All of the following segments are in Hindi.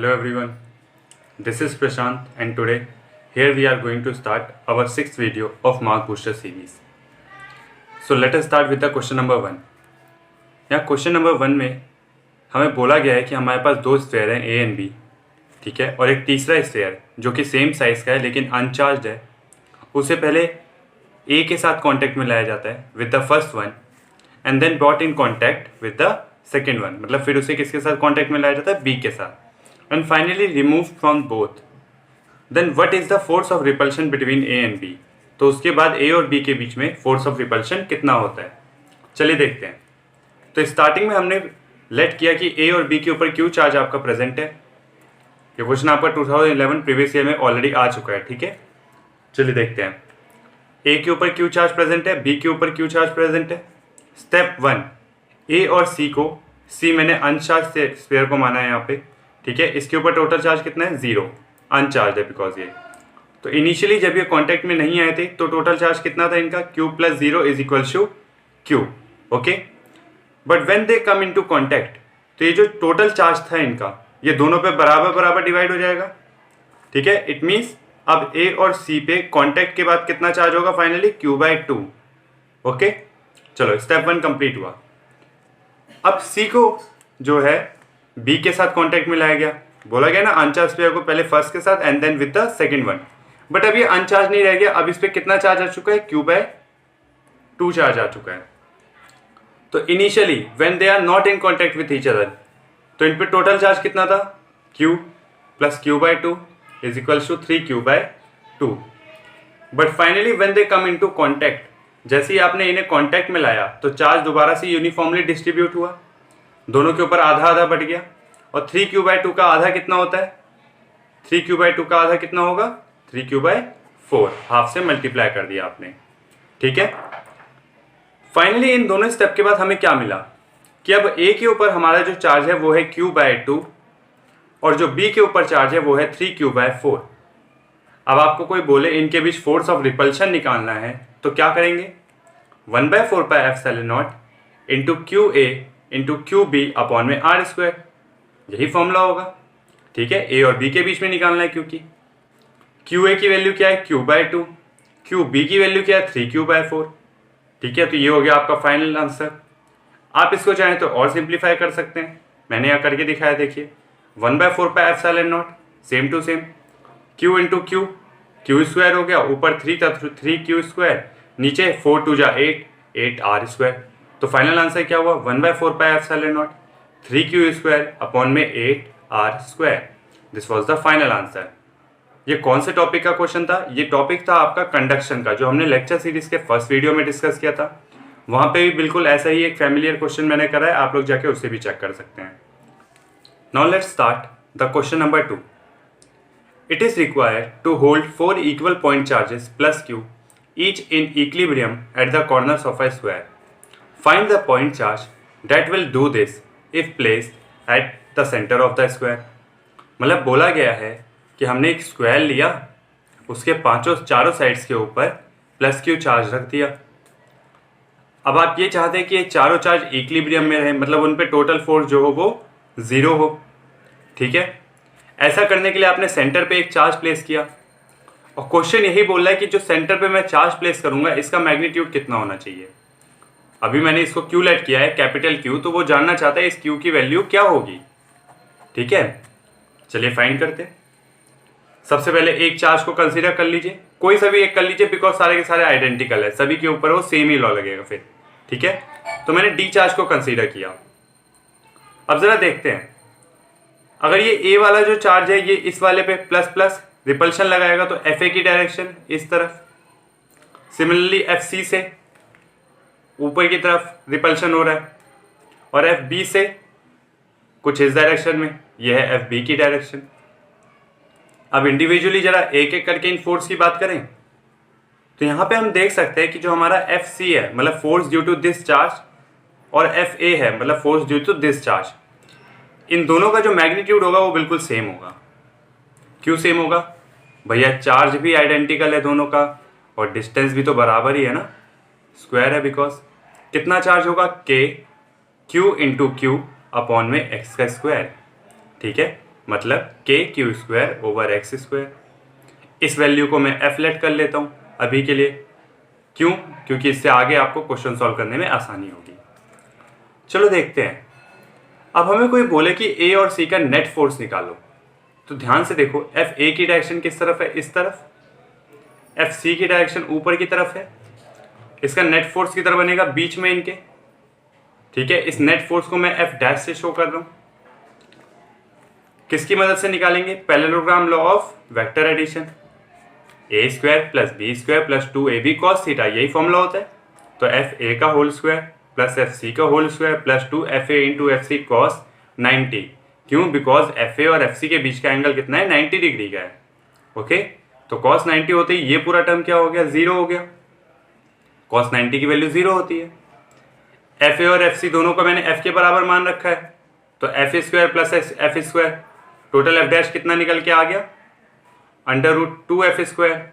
Hello everyone, this is Prashant and today here we are going to start our sixth video of Mark Booster series. So let us start with the question number 1. यहाँ क्वेश्चन नंबर 1 में हमें बोला गया है कि हमारे पास दो स्फीयर हैं ए एंड बी, ठीक है, और एक तीसरा स्फीयर जो कि सेम साइज़ का है लेकिन अनचार्ज है, उसे पहले ए के साथ कॉन्टैक्ट में लाया जाता है with the first one and then brought in contact with the second one, मतलब फिर उसे किसके साथ कॉन्टैक्ट में लाया जाता है, बी के साथ, and finally removed from both. Then what is the force of repulsion between A and B? तो उसके बाद A और B के बीच में force of repulsion कितना होता है, चलिए देखते हैं. तो स्टार्टिंग में हमने लेट किया कि A और B के ऊपर Q चार्ज आपका प्रेजेंट है. ये क्वेश्चन आपका 2011 प्रीवियस ईयर में ऑलरेडी आ चुका है, ठीक है. चलिए देखते हैं. A के ऊपर Q चार्ज प्रेजेंट है, B के ऊपर Q चार्ज प्रेजेंट है. स्टेप 1, A और C को, C मैंने अनचार्ज से स्फीयर को माना है यहाँ पे, ठीक है. इसके ऊपर टोटल चार्ज कितना है, 0, अनचार्ज है बिकॉज ये. तो इनिशियली जब ये कांटेक्ट में नहीं आए थे तो टोटल चार्ज कितना था इनका, Q + 0 = Q, okay. But when they come into contact, तो ये जो टोटल चार्ज था इनका, ये दोनों पे बराबर बराबर डिवाइड हो जाएगा, ठीक है. इट मीन्स अब A और C पे कांटेक्ट के बाद कितना चार्ज होगा फाइनली, Q/2, ओके. चलो स्टेप 1 कंप्लीट हुआ. अब C को जो है B के साथ कांटेक्ट में लाया गया, बोला गया ना अनचार्ज स्फीयर को पहले फर्स्ट के साथ and then with the second one. But अब ये अनचार्ज नहीं रह गया, अब इस पे कितना चार्ज आ चुका है, Q/2 चार्ज आ चुका है. तो initially when they are not in contact with each other, तो इन पे टोटल चार्ज कितना था, Q + Q/2 = 3Q/2. But finally when they come into contact, जैसे ही आपने इन्हें कांटेक्ट में लाया तो चार्ज दोबारा से यूनिफॉर्मली डिस्ट्रीब्यूट हुआ, दोनों के ऊपर आधा आधा बढ़ गया. और 3Q/2 का आधा कितना होता है, 3Q/2 का आधा कितना होगा, 3Q/4, हाफ से मल्टीप्लाई कर दिया आपने, ठीक है. फाइनली इन दोनों स्टेप के बाद हमें क्या मिला कि अब A के ऊपर हमारा जो चार्ज है वो है Q/2 और जो B के ऊपर चार्ज है वो है 3Q/4. अब आपको कोई बोले इनके बीच फोर्स ऑफ रिपल्शन निकालना है तो क्या करेंगे, 1/4πε0 इंटू QA इंटू QB/r², यही फॉर्मूला होगा, ठीक है. A और B के बीच में निकालना है क्योंकि QA की वैल्यू क्या है, Q/2, QB की वैल्यू क्या है, 3Q/4, ठीक है. तो ये हो गया आपका फाइनल आंसर. आप इसको चाहें तो और सिंप्लीफाई कर सकते हैं, मैंने यहाँ करके दिखाया, देखिए 1/4πε0 same to same, Q into Q² हो गया, ऊपर 3Q², नीचे 4 × 2 = 8 8r². तो फाइनल आंसर क्या हुआ, 1/4πε0 3Q² 8r². This was the final answer. ये कौन से टॉपिक का क्वेश्चन था, ये टॉपिक था आपका कंडक्शन का, जो हमने लेक्चर सीरीज के फर्स्ट वीडियो में डिस्कस किया था. वहां पे भी बिल्कुल ऐसा ही एक फैमिलियर क्वेश्चन मैंने करा है, आप लोग जाके उससे भी चेक कर सकते हैं. Now let's start the question number 2. It is required to hold 4 equal point charges plus Q each in equilibrium at the corners of a square. Find the point charge that will do this if placed at the center of the square. मतलब बोला गया है कि हमने एक स्क्वायर लिया, उसके चारों साइड्स के ऊपर +Q चार्ज रख दिया. अब आप ये चाहते हैं कि ये चारों चार्ज इक्विलिब्रियम में रहे, मतलब उन पे टोटल फोर्स जो हो वो 0 हो, ठीक है. ऐसा करने के लिए आपने सेंटर पे एक चार्ज प्लेस किया और क्वेश्चन यही बोल रहा है कि जो सेंटर पे मैं चार्ज प्लेस करूंगा इसका मैग्नीट्यूड कितना होना चाहिए. अभी मैंने इसको Q लेट किया है, कैपिटल Q, तो वो जानना चाहता है इस Q की वैल्यू क्या होगी, ठीक है. चलिए फाइंड करते हैं. सबसे पहले एक चार्ज को कंसीडर कर लीजिए, कोई सा भी एक कर लीजिए बिकॉज सारे के सारे आइडेंटिकल है, सभी के ऊपर वो सेम ही लॉ लगेगा फिर, ठीक है. तो मैंने D चार्ज को कंसीडर किया. अब जरा देखते हैं, अगर ये A वाला जो चार्ज है ये इस वाले पे प्लस प्लस रिपल्शन लगाएगा तो FA की डायरेक्शन इस तरफ, सिमिलरली FC से ऊपर की तरफ रिपल्शन हो रहा है और FB से कुछ इस डायरेक्शन में, यह है FB की डायरेक्शन. अब इंडिविजुअली जरा एक एक करके इन फोर्स की बात करें तो यहां पे हम देख सकते हैं कि जो हमारा FC है मतलब force due to this charge, और FA है मतलब force due to this charge, इन दोनों का जो मैग्नीट्यूड होगा वो बिल्कुल सेम होगा. क्यों सेम होगा भैया, चार्ज भी आइडेंटिकल है दोनों का और डिस्टेंस भी तो बराबर ही है ना, स्क्वायर है. बिकॉज कितना चार्ज होगा, K Q into Q upon में x का स्क्वायर, ठीक है. मतलब के Q square over x square. इस वैल्यू को मैं एफ लेट कर लेता हूँ अभी के लिए। क्यों? क्योंकि इससे आगे आपको क्वेश्चन सॉल्व करने में आसानी होगी। चलो देखते हैं। अब हमें कोई बोले कि ए और सी का नेट फोर्स निकालो, तो ध्यान से देखो, एफ ए की डायरेक्शन किस तरफ है? इस तरफ। एफ सी की डायरेक्शन ऊपर की तरफ है। इसका नेट फोर्स किधर बनेगा? बीच में इनके। ठीक है, इस नेट फोर्स को मैं एफ डैश से शो कर रहा हूं। किसकी मदद से निकालेंगे? Parallelogram law of vector addition. A square plus B square plus 2ab cos theta, यही फॉर्मूला होता है। तो एफ ए का whole square plus F C का whole square plus 2fa into F C cos 90। क्यों? बिकॉज एफ ए और एफ सी के बीच का एंगल कितना है? 90 डिग्री का है। ओके, तो cos 90 होते ही ये पूरा टर्म क्या हो गया? 0 हो गया। cos 90 की वैल्यू 0 होती है। एफ ए और एफ सी दोनों को मैंने एफ के बराबर मान रखा है, तो F square plus F square, total F dash कितना निकल के आ गया? √2f स्क्वायर,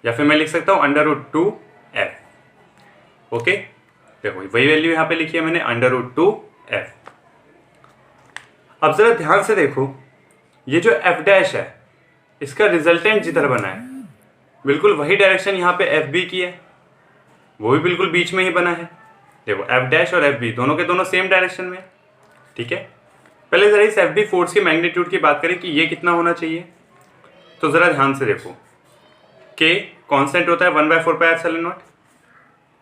या फिर मैं लिख सकता हूं √2f। ओके, देखो वही वैल्यू यहां पे लिखी है मैंने, √2f। अब जरा ध्यान से देखो, ये जो एफ डैश है इसका रिजल्टेंट जिधर बना है बिल्कुल वही डायरेक्शन यहां पे एफ बी की है, वो भी बिल्कुल बीच में ही बना है। देखो एफ डैश और एफ बी दोनों के दोनों सेम डायरेक्शन में। ठीक है, पहले जरा इस एफ बी फोर्स की मैग्नीट्यूड की बात करें कि ये कितना होना चाहिए। तो जरा ध्यान से देखो, के कांस्टेंट होता है 1/4πε0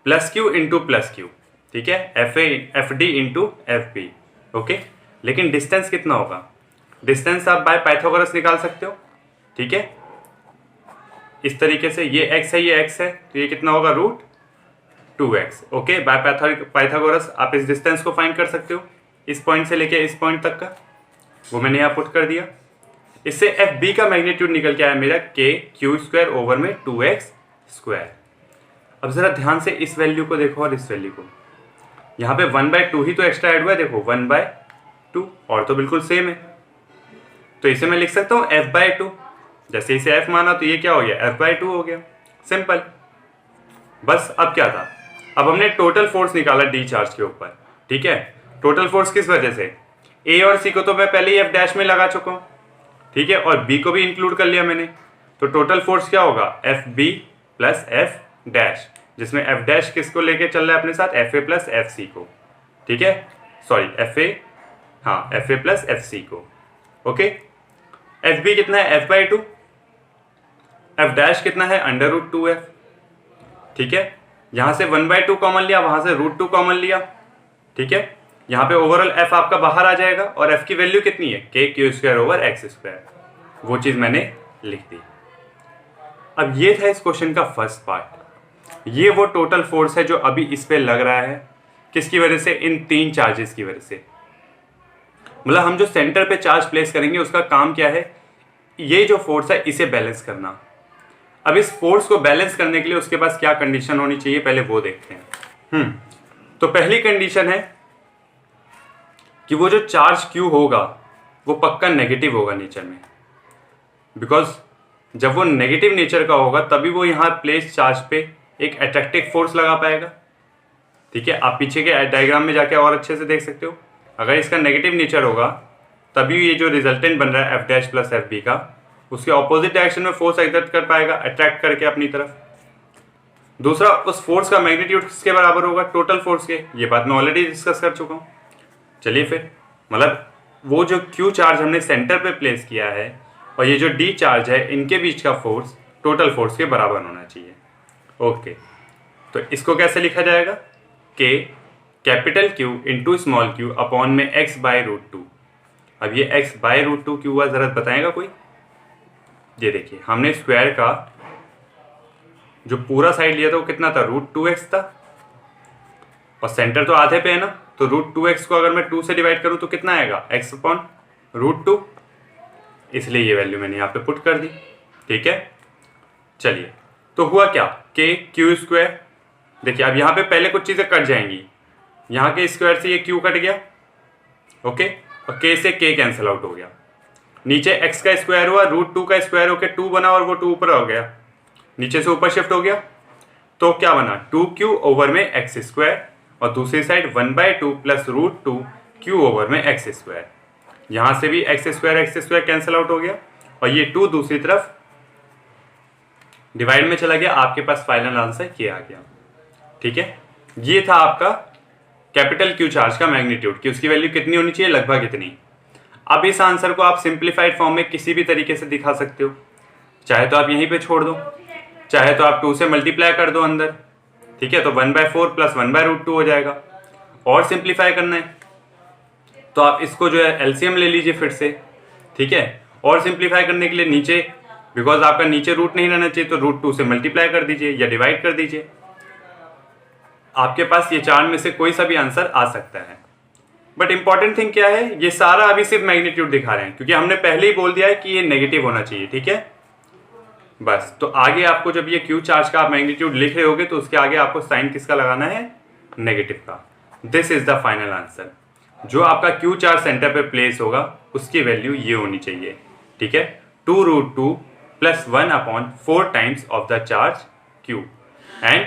plus Q into plus Q. ठीक है, F D into F B. Okay, लेकिन डिस्टेंस कितना होगा? डिस्टेंस आप बाय पाइथागोरस निकाल सकते हो। ठीक है, इस तरीके से ये x है, ये x है, तो ये कितना होगा? √2x। ओके, बाय पाइथागोरस आप इस डिस्टेंस को फाइंड कर सकते हो, इस पॉइंट से लेके इस पॉइंट तक का, वो मैंने यहाँ पुट कर दिया। इससे एफ बी का मैग्नीट्यूड निकल के आया मेरा के क्यू स्क्वायर ओवर में 2x स्क्वायर। अब जरा ध्यान से इस वैल्यू को देखो और इस वैल्यू को, यहाँ पे 1/2 ही तो एक्स्ट्रा ऐड हुआ है। देखो 1/2 और तो बिल्कुल सेम है, तो इसे मैं लिख सकता हूँ f/2। जैसे इसे f माना तो ये क्या हो गया? f/2 हो गया। सिंपल। बस अब क्या था? अब हमने टोटल फोर्स निकाला डी चार्ज के ऊपर। ठीक है, टोटल फोर्स किस वजह से? ए और सी को तो मैं पहले ही एफ डैश में लगा चुका हूँ। ठीक है, और बी को भी इंक्लूड कर लिया मैंने, तो टोटल फोर्स क्या होगा? F B plus F dash, जिसमें एफ डैश किसको लेके चल रहा है अपने साथ? F A plus F C को। ठीक है, सॉरी एफ ए, हाँ F A plus F C को। ओके, एफ बी कितना है? f/2। एफ डैश कितना है? √2f। ठीक है, यहां से 1/2 कॉमन लिया, वहां से √2 कॉमन लिया। ठीक है, यहाँ पे ओवरऑल f आपका बाहर आ जाएगा और f की वैल्यू कितनी है? के Q square over x square. वो चीज मैंने लिख दी। अब ये था इस क्वेश्चन का फर्स्ट पार्ट। ये वो टोटल फोर्स है जो अभी इस पे लग रहा है। किसकी वजह से? इन 3 चार्जेस की वजह से। मतलब हम जो सेंटर पे चार्ज प्लेस करेंगे उसका काम क्या है? ये जो फोर्स है इसे बैलेंस करना। अब इस फोर्स को बैलेंस करने के लिए उसके पास क्या कंडीशन होनी चाहिए, पहले वो देखते हैं। तो पहली कंडीशन है कि वो जो चार्ज Q होगा वो पक्का नेगेटिव होगा नेचर में, बिकॉज जब वो नेगेटिव नेचर का होगा तभी वो यहाँ प्लेस चार्ज पे एक अट्रैक्टिव फोर्स लगा पाएगा। ठीक है, आप पीछे के डायग्राम में जाके और अच्छे से देख सकते हो। अगर इसका नेगेटिव नेचर होगा तभी ये जो रिजल्टेंट बन रहा है F dash plus F B का, उसके ऑपोजिट डायरेक्शन में फोर्स एक्सर्ट कर पाएगा, अट्रैक्ट करके अपनी तरफ। दूसरा, उस फोर्स का मैग्नीट्यूड किसके बराबर होगा? टोटल फोर्स के। ये बात मैं ऑलरेडी डिस्कस कर चुका हूँ। चलिए फिर, मतलब वो जो Q चार्ज हमने सेंटर पे प्लेस किया है और ये जो D चार्ज है, इनके बीच का फोर्स टोटल फोर्स के बराबर होना चाहिए। ओके, तो इसको कैसे लिखा जाएगा? K capital Q into small q upon में x/√2। अब ये x/√2 क्यों हुआ, जरा बताएगा कोई? ये देखिए, हमने स्क्वायर का जो पूरा साइड लिया था वो कितना था? √2x था, और सेंटर तो आधे पे है ना, तो √2x को अगर मैं 2 से डिवाइड करूं तो कितना आएगा? x/√2। इसलिए ये वैल्यू मैंने यहाँ पे पुट कर दी। ठीक है, चलिए, तो हुआ क्या? के क्यू स्क्वायर। देखिए अब यहाँ पे पहले कुछ चीजें कट जाएंगी। यहाँ के स्क्वायर से ये क्यू कट गया, ओके, और के से के कैंसिल आउट हो गया। नीचे x का स्क्वायर हुआ, √2 का स्क्वायर होकर 2 बना और वो 2 ऊपर हो गया, नीचे से ऊपर शिफ्ट हो गया, तो क्या बना? 2q ओवर में एक्स स्क्वायर, और दूसरी साइड 1/2 प्लस √2q ओवर में एक्स स्क्वायर। यहाँ से भी एक्स स्क्वायर कैंसिल आउट हो गया और ये 2 दूसरी तरफ डिवाइड में चला गया, आपके पास फाइनल आंसर ये आ गया। ठीक है, ये था आपका कैपिटल क्यू चार्ज का मैग्नीट्यूड कि उसकी वैल्यू कितनी होनी चाहिए, लगभग इतनी। अब इस आंसर को आप सिंप्लीफाइड फॉर्म में किसी भी तरीके से दिखा सकते हो, चाहे तो आप यहीं पे छोड़ दो, चाहे तो आप 2 से मल्टीप्लाई कर दो अंदर। ठीक है, तो 1/4 प्लस 1/√2 हो जाएगा। और सिंप्लीफाई करना है तो आप इसको जो है एलसीएम ले लीजिए फिर से। ठीक है, और सिंप्लीफाई करने के लिए नीचे, बिकॉज आपका नीचे रूट नहीं रहना चाहिए, तो √2 से मल्टीप्लाई कर दीजिए या डिवाइड कर दीजिए। आपके पास ये 4 में से कोई सा भी आंसर आ सकता है। बट इंपॉर्टेंट थिंग क्या है, ये सारा अभी सिर्फ मैग्नीट्यूड दिखा रहे हैं क्योंकि हमने पहले ही बोल दिया है कि ये नेगेटिव होना चाहिए। ठीक है, बस। तो आगे आपको जब ये क्यू चार्ज का आप मैग्नीट्यूड लिख रहे होगे तो उसके आगे आपको साइन किसका लगाना है, नेगेटिव का। This is the final answer. जो आपका क्यू चार्ज सेंटर पे प्लेस होगा उसकी वैल्यू ये होनी चाहिए। ठीक है, 2√2 plus 1/4 times of the charge Q and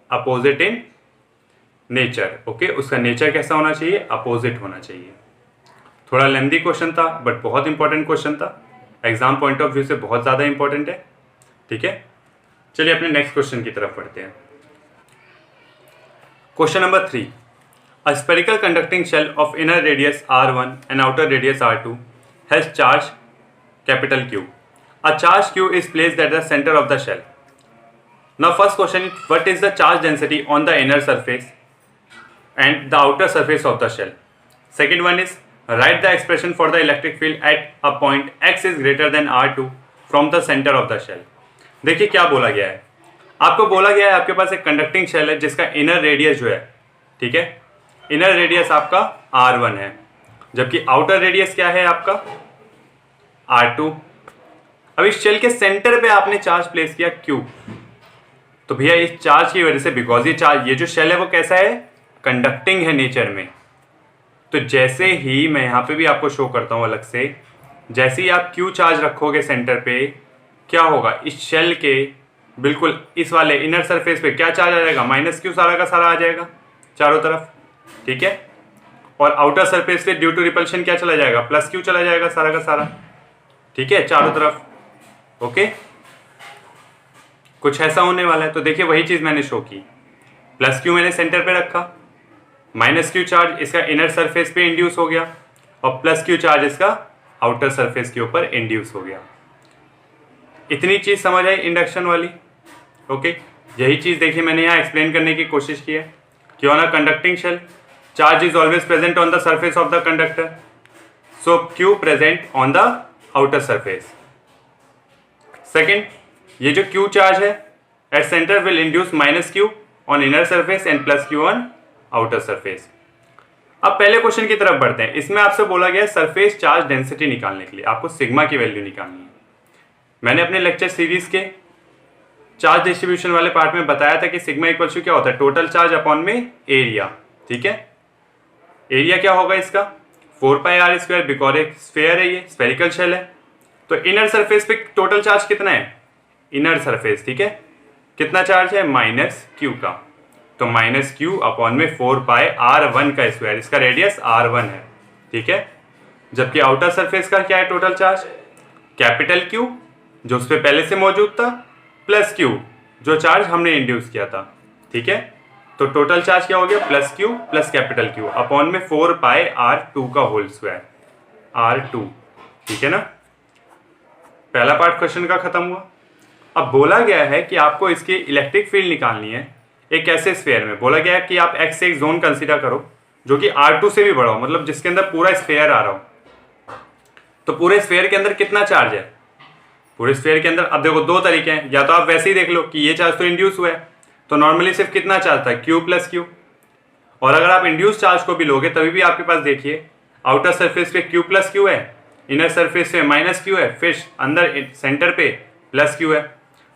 opposite in nature. Okay, उसका नेचर कैसा होना चाहिए, अपोजिट होना चाहिए। थोड़ा लेंथी क्वेश्चन था बट बहुत इंपॉर्टेंट क्वेश्चन था, एग्जाम पॉइंट ऑफ व्यू से बहुत ज़्यादा इंपॉर्टेंट है। ठीक है, चलिए अपने नेक्स्ट क्वेश्चन की तरफ बढ़ते हैं। Question number 3, a spherical conducting shell of inner radius r1 and outer radius r2 has charge capital Q. A charge Q is placed at the center of the shell. Now first question is, what is the charge density on the inner surface and the outer surface of the shell? Second one is, write the expression for the electric field at a point x is greater than r2 from the center of the shell. देखिए क्या बोला गया है, आपको बोला गया है आपके पास एक कंडक्टिंग शेल है जिसका इनर रेडियस जो है, ठीक है, इनर रेडियस आपका r1 है, जबकि आउटर रेडियस क्या है आपका r2। अब इस शेल के सेंटर पे आपने चार्ज प्लेस किया Q, तो भैया इस चार्ज की वजह से, बिकॉज ये जो शेल है वो कैसा है, कंडक्टिंग है नेचर में, तो जैसे ही मैं यहाँ पे भी आपको शो करता हूँ अलग से, जैसे ही आप Q चार्ज रखोगे सेंटर पे, क्या होगा, इस शेल के बिल्कुल इस वाले इनर सरफेस पे क्या चार्ज आ जाएगा, -Q सारा का सारा आ जाएगा चारों तरफ। ठीक है, और आउटर सरफेस पे ड्यू टू रिपल्शन क्या चला जाएगा, +Q चला जाएगा सारा का सारा। ठीक है, चारों तरफ। ओके, कुछ ऐसा होने वाला है। तो देखिए वही चीज मैंने शो की, +Q मैंने सेंटर पे रखा, -Q चार्ज इसका इनर सरफेस पे इंड्यूस हो गया और +Q चार्ज इसका आउटर सरफेस के ऊपर इंड्यूस हो गया। इतनी चीज समझ आई इंडक्शन वाली। ओके, यही चीज देखिए मैंने यहाँ एक्सप्लेन करने की कोशिश की है कि on a conducting shell charge is always present on the surface of the conductor, so Q present on the outer surface. Second, ये जो Q चार्ज है at centre will induce -Q on inner surface and +Q on outer surface. अब पहले क्वेश्चन की तरफ बढ़ते हैं। इसमें आपसे बोला गया है सरफेस चार्ज डेंसिटी निकालने के लिए आपको सिग्मा की वैल्यू निकालनी है। मैंने अपने लेक्चर सीरीज के चार्ज डिस्ट्रीब्यूशन वाले पार्ट में बताया था कि सिग्मा इक्वल टू क्या होता है, टोटल चार्ज अपॉन में एरिया। ठीक है, एरिया क्या होगा इसका, 4πr², बिकॉज एक स्फेयर है, ये स्फेरिकल शेल है। तो इनर सरफेस पे टोटल चार्ज कितना है, इनर सरफेस, ठीक है, कितना चार्ज है, -Q का, तो -Q अपॉन में 4πr1 का स्क्वायर, इसका रेडियस r1 है। ठीक है, जबकि आउटर सरफेस का क्या है टोटल चार्ज, कैपिटल Q जो उस पर पहले से मौजूद था, +Q जो चार्ज हमने इंड्यूस किया था। ठीक है, तो टोटल चार्ज क्या हो गया, +Q plus capital Q upon में 4πr2 का होल स्क्वायर, r2। ठीक है ना, पहला पार्ट क्वेश्चन का खत्म हुआ। अब बोला गया है कि आपको इसकी इलेक्ट्रिक फील्ड निकालनी है एक ऐसे स्फेयर में। बोला गया है कि आप x से एक जोन कंसीडर करो जो कि r2 से भी बड़ा हो, मतलब जिसके अंदर पूरा स्फेयर आ रहा हो। तो पूरे स्फेयर के अंदर कितना चार्ज है, पूरे स्फेयर के अंदर, अब देखो दो तरीके हैं, या तो आप वैसे ही देख लो कि ये चार्ज तो इंड्यूस हुआ है, तो नॉर्मली सिर्फ कितना चार्ज था, Q + Q। और अगर आप इंड्यूस चार्ज को भी लोगे तभी भी आपके पास देखिए आउटर सरफेस पे Q + Q है, इनर सरफेस पे -Q है, फिर अंदर सेंटर पे +Q है,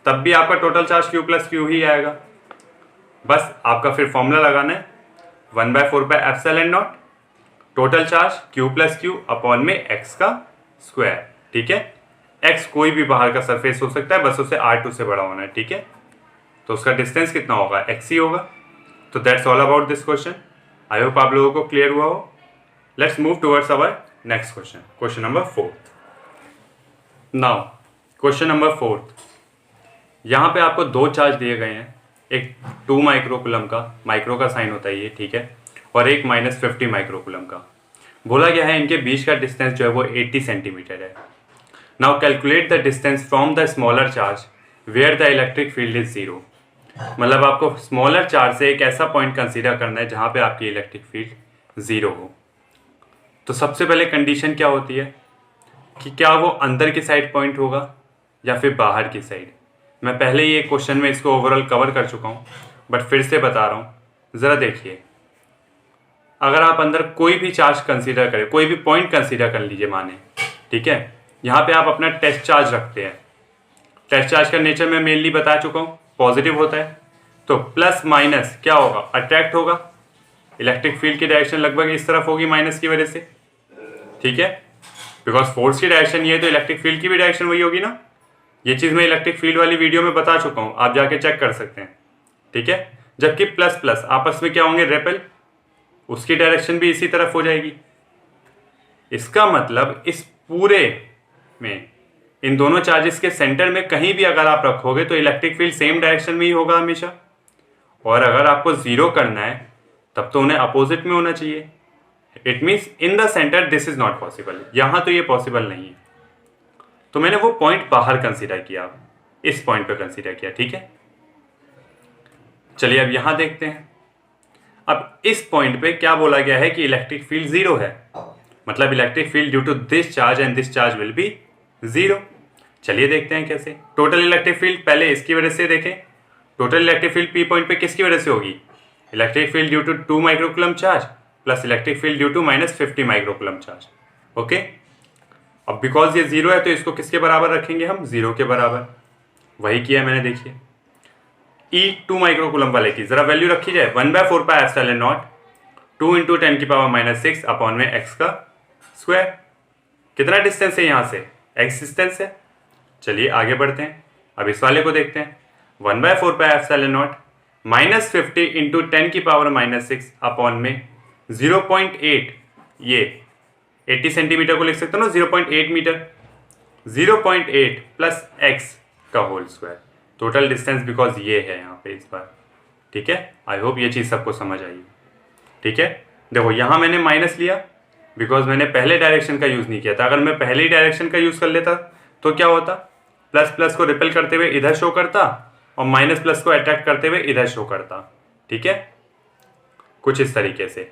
तब भी आपका टोटल चार्ज Q + Q ही आएगा। बस आपका फिर फॉर्मूला लगाना है 1/4/ε0, total charge Q + Q upon में x का स्क्वायर। ठीक है, x कोई भी बाहर का सरफेस हो सकता है, बस उसे r2 से बड़ा होना है। ठीक है, तो उसका डिस्टेंस कितना होगा, x ही होगा। तो that's all about this question. I hope आप लोगों को क्लियर हुआ हो। Let's move towards our next question, question number 4। Now question number 4, यहाँ पे आपको दो चार्ज दिए गए हैं, एक 2 माइक्रोकुलम का, माइक्रो का साइन होता है ये, ठीक है, और एक -50 माइक्रोकुलम का। बोला गया है इनके बीच का डिस्टेंस जो है वो 80 सेंटीमीटर है। Now calculate the distance from the smaller charge where the electric field is zero. मतलब आपको स्मॉलर चार्ज से एक ऐसा पॉइंट कंसीडर करना है जहाँ पे आपकी इलेक्ट्रिक फील्ड जीरो हो। तो सबसे पहले कंडीशन क्या होती है कि क्या वो अंदर की साइड पॉइंट होगा या फिर बाहर की साइड। मैं पहले ही एक क्वेश्चन में इसको ओवरऑल कवर कर चुका हूँ, बट फिर से बता रहा हूँ, ज़रा देखिए। अगर आप अंदर कोई भी चार्ज कंसीडर करें, कोई भी पॉइंट कंसीडर कर लीजिए माने, ठीक है, यहाँ पे आप अपना टेस्ट चार्ज रखते हैं। टेस्ट चार्ज का नेचर मैं मेनली बता चुका हूँ, पॉजिटिव होता है, तो प्लस माइनस क्या होगा, अट्रैक्ट होगा। इलेक्ट्रिक फील्ड की डायरेक्शन लगभग इस तरफ होगी माइनस की वजह से, ठीक है, बिकॉज फोर्स की डायरेक्शन ये है तो इलेक्ट्रिक फील्ड की भी डायरेक्शन वही होगी ना। ये चीज़ मैं इलेक्ट्रिक फील्ड वाली वीडियो में बता चुका हूँ, आप जाके चेक कर सकते हैं, ठीक है। जबकि प्लस प्लस आपस में क्या होंगे, रेपेल, उसकी डायरेक्शन भी इसी तरफ हो जाएगी। इसका मतलब इस पूरे में इन दोनों चार्जेस के सेंटर में कहीं भी अगर आप रखोगे तो इलेक्ट्रिक फील्ड सेम डायरेक्शन में ही होगा हमेशा। और अगर आपको जीरो करना है तब तो उन्हें अपोजिट में होना चाहिए। It means in the centre this is not possible, यहां तो ये पॉसिबल नहीं है। तो मैंने वो पॉइंट बाहर कंसीडर किया, इस पॉइंट पे कंसीडर किया, ठीक है। चलिए अब यहां देखते हैं। अब इस पॉइंट पे क्या बोला गया है कि इलेक्ट्रिक फील्ड जीरो है, मतलब electric field due to this charge and this charge will be zero. चलिए देखते हैं कैसे। टोटल इलेक्ट्रिक फील्ड पहले इसकी वजह से देखें। Total electric field P point पे किसकी वजह से होगी, electric field due to 2 microcoulomb charge plus electric field due to -50 microcoulomb charge. Okay, अब बिकॉज ये जीरो है तो इसको किसके बराबर रखेंगे हम, जीरो के बराबर। वही किया मैंने, देखिए ई 2 माइक्रोकुलम वाले की जरा वैल्यू रखी जाए, 1/4 पाई एप्सिलॉन नॉट 2 × 10⁻⁻6 अपॉन में x का स्क्वायर। कितना डिस्टेंस है यहाँ से, x डिस्टेंस है। चलिए आगे बढ़ते हैं, अब इस वाले को देखते हैं। 1/4 पाई एप्सिलॉन नॉट -50 × 10⁻⁻6 अपॉन में 0.8, ये 80 सेंटीमीटर को लिख सकते हो ना, 0.8 मीटर, 0.8 प्लस x का whole square. Total distance because ये है यहाँ पे इस बार, ठीक है। आई होप ये चीज़ सबको समझ आई, ठीक है। देखो यहाँ मैंने माइनस लिया बिकॉज मैंने पहले डायरेक्शन का यूज़ नहीं किया था। अगर मैं पहले डायरेक्शन का यूज़ कर लेता तो क्या होता, प्लस प्लस को रिपेल करते हुए इधर शो करता और माइनस प्लस को अट्रैक्ट करते हुए इधर शो करता, ठीक है, कुछ इस तरीके से।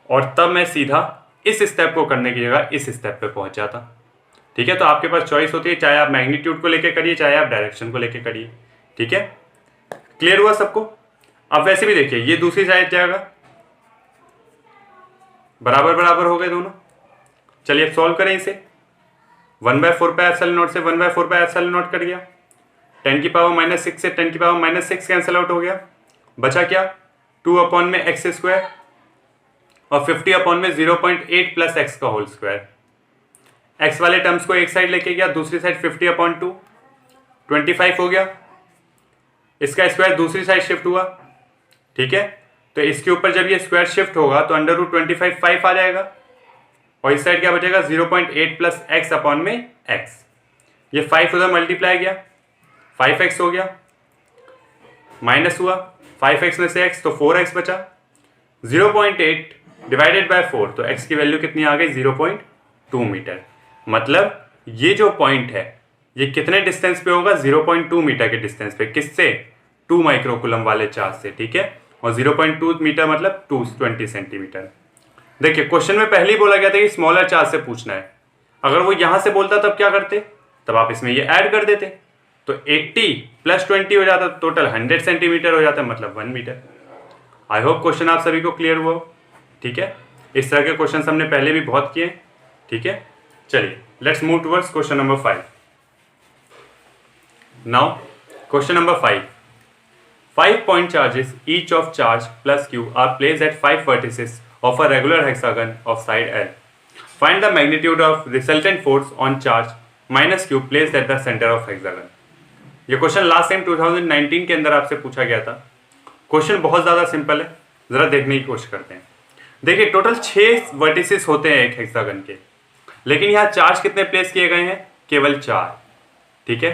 और तब मैं सीधा इस स्टेप को करने की जगह इस स्टेप पे पहुंच जाता, ठीक है। तो आपके पास चॉइस होती है, चाहे आप मैग्नीट्यूड को लेके करिए, चाहे आप डायरेक्शन को लेके करिए, ठीक है। क्लियर हुआ सबको। अब वैसे भी देखिए ये दूसरी साइड जाएगा, बराबर बराबर हो गए दोनों। चलिए अब सॉल्व करें इसे। 1/4 पाई एप्सिलॉन नॉट से 1/4 पाई एप्सिलॉन नॉट कट गया, 10⁻⁻6 से 10⁻⁻6 कैंसिल आउट हो गया, बचा क्या, 2 अपॉन में x स्क्वायर और 50 अपॉन में 0.8 प्लस x का होल स्क्वायर। x वाले टर्म्स को एक साइड लेके गया, दूसरी साइड 50/2 25 हो गया, इसका स्क्वायर दूसरी साइड शिफ्ट हुआ, ठीक है। तो इसके ऊपर जब ये स्क्वायर शिफ्ट होगा तो √25 5 आ जाएगा और इस साइड क्या बचेगा, 0.8 प्लस x अपॉन में x। ये 5 उधर मल्टीप्लाई गया, 5x हो गया, माइनस हुआ 5x में से x तो 4x बचा, 0.8 डिवाइडेड बाय 4 तो x की वैल्यू कितनी आ गई, 0.2 मीटर। मतलब ये जो पॉइंट है ये कितने डिस्टेंस पे होगा, 0.2 मीटर के डिस्टेंस पे, किससे, 2 माइक्रोकुलम वाले चार्ज से, ठीक है। और 0.2 मीटर मतलब 220 सेंटीमीटर। देखिए क्वेश्चन में पहले ही बोला गया था कि स्मॉलर चार्ज से पूछना है। अगर वो यहां से बोलता तब क्या करते, तब आप इसमें ये ऐड कर देते तो 80 + 20 हो जाता, टोटल 100 सेंटीमीटर हो जाता, मतलब 1 मीटर। आई होप क्वेश्चन आप सभी को क्लियर हुआ, ठीक है। इस तरह के क्वेश्चन हमने पहले भी बहुत किए, ठीक है। चलिए let's move towards question number 5। Now question number 5, 5 point charges each of charge plus q are placed at 5 vertices of a regular hexagon of side L. Find the magnitude of resultant force on charge minus q placed at the center of hexagon. ये क्वेश्चन लास्ट टाइम 2019 के अंदर आपसे पूछा गया था। क्वेश्चन बहुत ज़्यादा सिंपल है, ज़रा देखने की कोशिश करते हैं। देखिए टोटल 6 वर्टिसेस होते हैं एक हेक्सागन के, लेकिन यहाँ चार्ज कितने प्लेस किए गए हैं? केवल 4। ठीक है,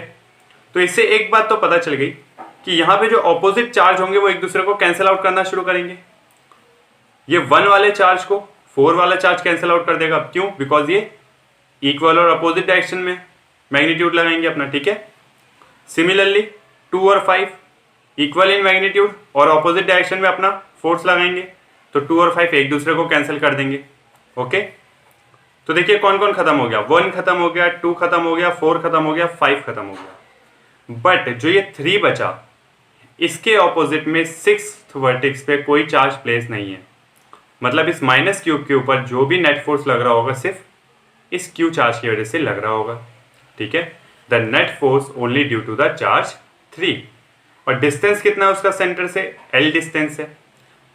तो इससे एक बात तो पता चल गई कि यहाँ पे जो ऑपोजिट चार्ज होंगे वो एक दूसरे को कैंसिल आउट करना शुरू करेंगे। ये 1 वाले चार्ज को 4 वाला चार्ज कैंसिल आउट कर देगा। क्यों? बिकॉज ये इक्वल और अपोजिट डायरेक्शन में मैग्नीट्यूड लगाएंगे अपना। ठीक है, सिमिलरली 2 और 5 इक्वल इन मैग्नीट्यूड और अपोजिट डायरेक्शन में अपना फोर्स लगाएंगे, तो 2 और 5 एक दूसरे को कैंसिल कर देंगे। ओके, तो देखिए कौन कौन खत्म हो गया, 1 खत्म हो गया, 2 खत्म हो गया, 4 खत्म हो गया, 5 खत्म हो गया। बट जो ये 3 बचा, इसके ऑपोजिट में 6th वर्टेक्स पे कोई चार्ज प्लेस नहीं है। मतलब इस माइनस क्यूब के ऊपर जो भी नेट फोर्स लग रहा होगा सिर्फ इस क्यू चार्ज की वजह से लग रहा होगा। ठीक है, the net force only due to the charge 3। और डिस्टेंस कितना है उसका सेंटर से? L डिस्टेंस है।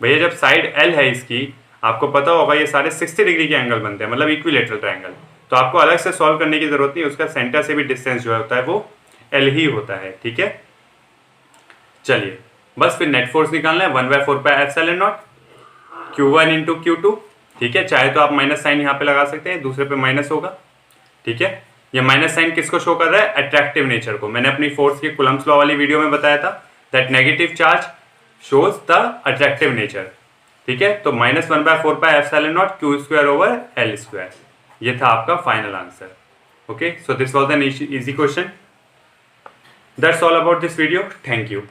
भैया जब साइड L है इसकी, आपको पता होगा ये सारे 60 डिग्री के एंगल बनते हैं, मतलब इक्विलेटरल ट्रायंगल। तो आपको अलग से सॉल्व करने की जरूरत नहीं, उसका सेंटर से भी डिस्टेंस जो होता है वो L ही होता है। ठीक है, चलिए बस फिर नेट फोर्स निकालना है 1/4 pi epsilon not Q1 into Q2। ठीक है, चाहे तो आप माइनस साइन यहाँ पे लगा सकते हैं, दूसरे पे माइनस होगा। ठीक है, ये माइनस साइन किसको शो कर रहा है? अट्रैक्टिव नेचर को। मैंने अपनी फोर्स की कूलम्ब्स लॉ वाली वीडियो में बताया था that negative charge shows the attractive nature. ठीक है, तो -1/4 pi epsilon not Q² over L²। ये था आपका final answer. Okay, so this was an easy question. That's all about this video. Thank you.